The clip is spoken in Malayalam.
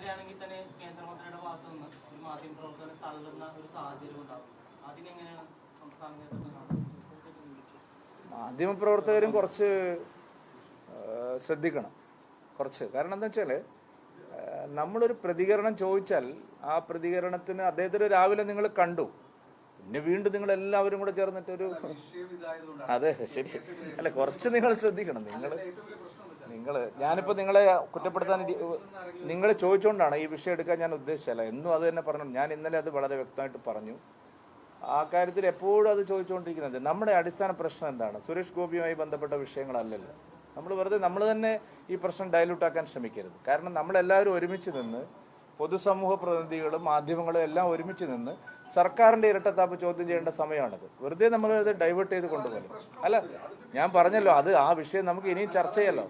വരികയാണെങ്കിൽ തന്നെ കേന്ദ്രമന്ത്രിയുടെ ഭാഗത്ത് നിന്ന് ഒരു മാധ്യമപ്രവർത്തകനെ തള്ളുന്ന ഒരു സാഹചര്യം ഉണ്ടാവും. അതിനെങ്ങനെയാണ് മാധ്യമപ്രവർത്തകരും കുറച്ച് ശ്രദ്ധിക്കണം, കുറച്ച്. കാരണം എന്താ വെച്ചാൽ നമ്മളൊരു പ്രതികരണം ചോദിച്ചാൽ ആ പ്രതികരണത്തിന് അദ്ദേഹത്തിന് രാവിലെ നിങ്ങൾ കണ്ടു, പിന്നെ വീണ്ടും നിങ്ങളെല്ലാവരും കൂടെ ചേർന്നിട്ടൊരു അതെ ശരി അല്ല, കുറച്ച് നിങ്ങൾ ശ്രദ്ധിക്കണം. നിങ്ങൾ ഞാനിപ്പോൾ നിങ്ങളെ കുറ്റപ്പെടുത്താൻ നിങ്ങൾ ചോദിച്ചുകൊണ്ടാണ് ഈ വിഷയം എടുക്കാൻ ഞാൻ ഉദ്ദേശിച്ചല്ല. എന്നും അത് തന്നെ പറഞ്ഞു. ഞാൻ ഇന്നലെ അത് വളരെ വ്യക്തമായിട്ട് പറഞ്ഞു. ആ കാര്യത്തിൽ എപ്പോഴും അത് ചോദിച്ചുകൊണ്ടിരിക്കുന്നത്. നമ്മുടെ അടിസ്ഥാന പ്രശ്നം എന്താണ്? സുരേഷ് ഗോപിയുമായി ബന്ധപ്പെട്ട വിഷയങ്ങളല്ലല്ലോ. നമ്മൾ തന്നെ ഈ പ്രശ്നം ഡയലൂട്ടാക്കാൻ ശ്രമിക്കരുത്. കാരണം നമ്മളെല്ലാവരും ഒരുമിച്ച് നിന്ന്, പൊതുസമൂഹ പ്രതിനിധികളും മാധ്യമങ്ങളും എല്ലാം ഒരുമിച്ച് നിന്ന് സർക്കാരിൻ്റെ ഇരട്ടത്താപ്പ് ചോദ്യം ചെയ്യേണ്ട സമയമാണിത്. വെറുതെ നമ്മളത് ഡൈവേർട്ട് ചെയ്ത് കൊണ്ടുപോകണം. അല്ല, ഞാൻ പറഞ്ഞല്ലോ, അത് ആ വിഷയം നമുക്ക് ഇനിയും ചർച്ച ചെയ്യല്ലോ.